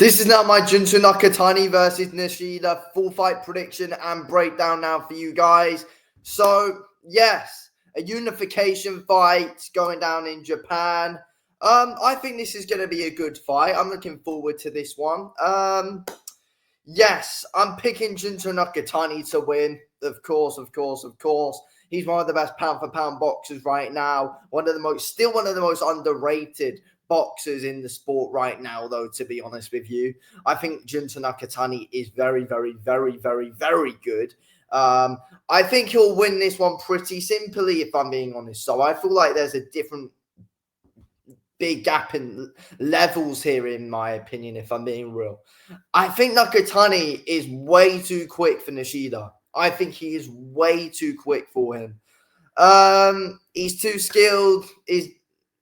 This is now my Junto Nakatani versus Nishida full fight prediction and breakdown now for you guys. So, yes, a unification fight going down in Japan. I think this is going to be a good fight. I'm looking forward to this one. Yes, I'm picking Junto Nakatani to win. Of course. He's one of the best pound for pound boxers right now. Still one of the most underrated boxers in the sport right now, though, to be honest with you. I think Junto Nakatani is very good. I think he'll win this one pretty simply, if I'm being honest. So I feel like there's a different big gap in levels here, in my opinion, if I'm being real. I think Nakatani is way too quick for Nishida. I think he is way too quick for him. He's too skilled. His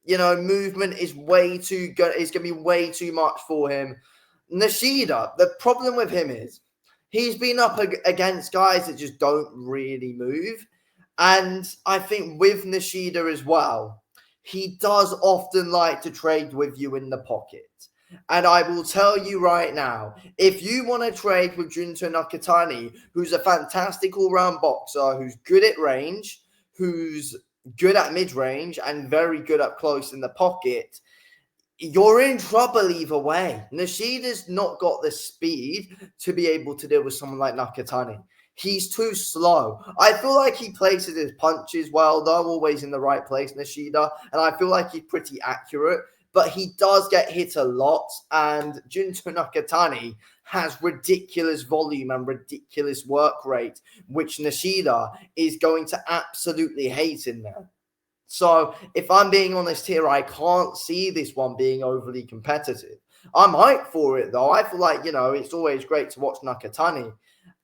movement is way too good. It's going to be way too much for him. Nishida, the problem with him is he's been up against guys that just don't really move. And I think with Nishida as well, he does often like to trade with you in the pocket. And I will tell you right now, if you want to trade with Junto Nakatani, who's a fantastic all-round boxer, who's good at range, who's good at mid-range, and very good up close in the pocket, you're in trouble either way. Nishida's not got the speed to be able to deal with someone like Nakatani. He's too slow. I feel like he places his punches well, though, always in the right place, Nishida, and I feel like he's pretty accurate. But he does get hit a lot, and Junto Nakatani has ridiculous volume and ridiculous work rate, which Nishida is going to absolutely hate in there. So, if I'm being honest here, I can't see this one being overly competitive. I'm hyped for it, though. I feel like, it's always great to watch Nakatani,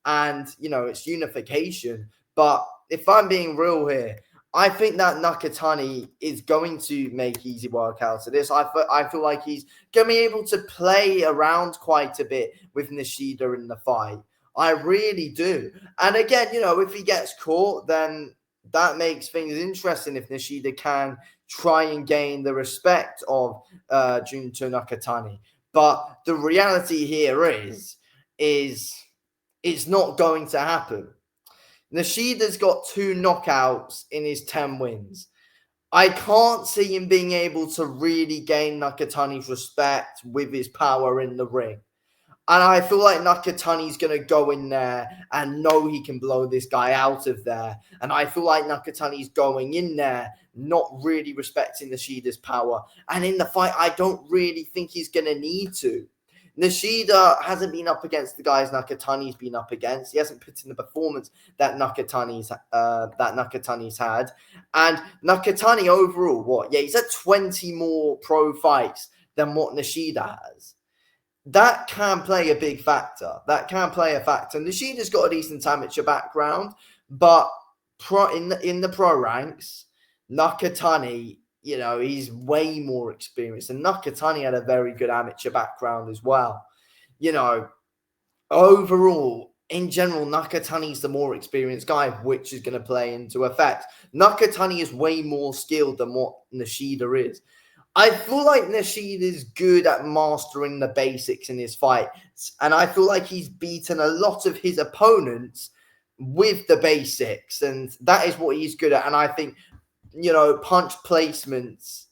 and, it's unification. But if I'm being real here, I think that Nakatani is going to make easy work out of this. I feel like he's going to be able to play around quite a bit with Nishida in the fight. I really do. And again, if he gets caught, then that makes things interesting if Nishida can try and gain the respect of Junto Nakatani. But the reality here is it's not going to happen. Nishida's got 2 knockouts in his 10 wins. I can't see him being able to really gain Nakatani's respect with his power in the ring. And I feel like Nakatani's going to go in there and know he can blow this guy out of there. And I feel like Nakatani's going in there not really respecting Nishida's power. And in the fight, I don't really think he's going to need to. Nishida hasn't been up against the guys Nakatani's been up against. He hasn't put in the performance that Nakatani's had. And Nakatani overall, he's had 20 more pro fights than what Nishida has. That can play a big factor. That can play a factor. Nishida's got a decent amateur background, but in the pro ranks, Nakatani, he's way more experienced. And Nakatani had a very good amateur background as well. Overall, in general, Nakatani's the more experienced guy, which is going to play into effect. Nakatani is way more skilled than what Nishida is. I feel like Nishida is good at mastering the basics in his fights. And I feel like he's beaten a lot of his opponents with the basics. And that is what he's good at. And I think punch placements,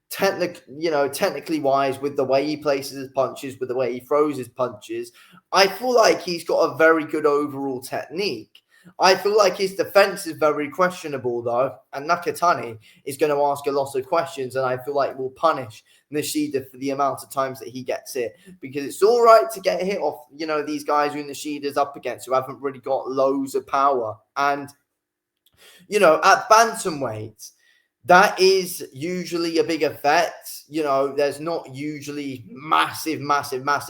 technically wise, with the way he places his punches, with the way he throws his punches, I feel like he's got a very good overall technique. I feel like his defense is very questionable, though, and Nakatani is going to ask a lot of questions, and I feel like will punish Nishida for the amount of times that he gets hit, because it's all right to get hit off, these guys who Nishida's up against who haven't really got loads of power. And at bantamweight, that is usually a big effect. There's not usually massive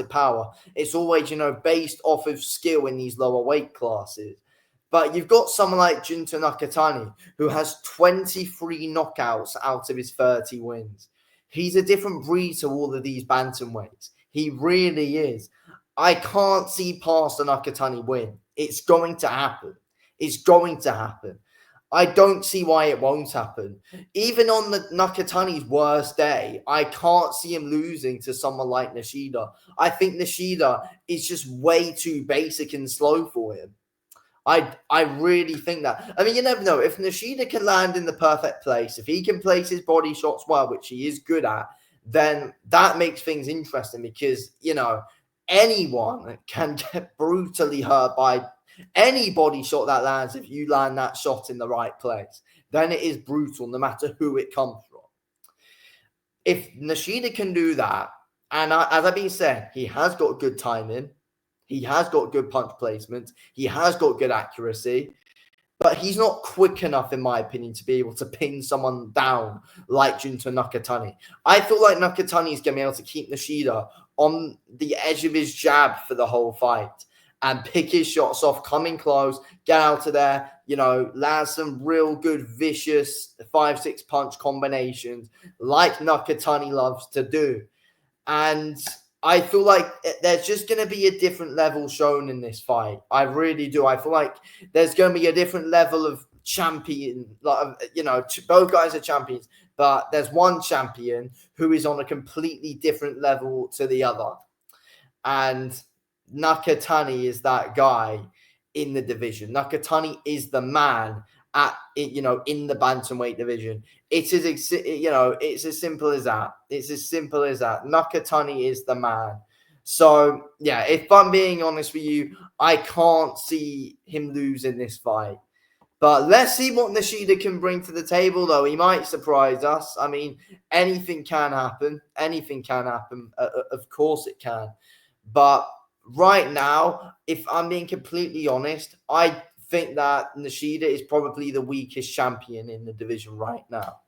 power. It's always, based off of skill in these lower weight classes. But you've got someone like Junto Nakatani, who has 23 knockouts out of his 30 wins. He's a different breed to all of these bantamweights. He really is. I can't see past a Nakatani win. It's going to happen. I don't see why it won't happen. Even on the Nakatani's worst day, I can't see him losing to someone like Nishida. I think Nishida is just way too basic and slow for him. I really think that. I mean, you never know. If Nishida can land in the perfect place, if he can place his body shots well, which he is good at, then that makes things interesting because, anyone can get brutally hurt by any body shot that lands if you land that shot in the right place. Then it is brutal no matter who it comes from. If Nishida can do that, and as I've been saying, he has got good timing, he has got good punch placement, he has got good accuracy, but he's not quick enough, in my opinion, to be able to pin someone down like Junto Nakatani. I feel like Nakatani is going to be able to keep Nishida on the edge of his jab for the whole fight and pick his shots off, coming close, get out of there, land some real good, vicious 5-6 punch combinations like Nakatani loves to do. And I feel like there's just going to be a different level shown in this fight. I really do. I feel like there's going to be a different level of champion. Both guys are champions, but there's one champion who is on a completely different level to the other. And Nakatani is that guy in the division. Nakatani is the man in the bantamweight division. It's as simple as that. It's as simple as that. Nakatani is the man. So yeah, if I'm being honest with you, I can't see him losing this fight. But let's see what Nishida can bring to the table, though. He might surprise us. I mean, anything can happen. Anything can happen. Of course it can. But right now, if I'm being completely honest, I think that Nishida is probably the weakest champion in the division right now.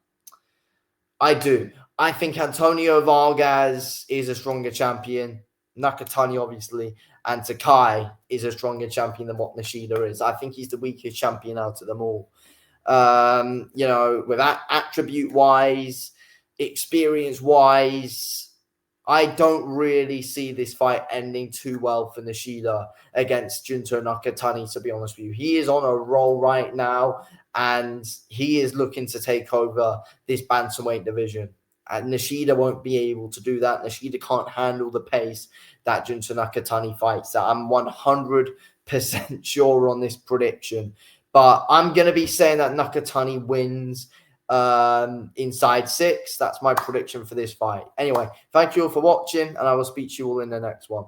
I do. I think Antonio Vargas is a stronger champion. Nakatani, obviously, and Takai is a stronger champion than what Nishida is. I think he's the weakest champion out of them all. With that attribute-wise, experience-wise, I don't really see this fight ending too well for Nishida against Junto Nakatani, to be honest with you. He is on a roll right now, and he is looking to take over this bantamweight division. And Nishida won't be able to do that. Nishida can't handle the pace that Junto Nakatani fights at. I'm 100% sure on this prediction. But I'm going to be saying that Nakatani wins inside 6. That's my prediction for this fight. Anyway, thank you all for watching, and I will speak to you all in the next one.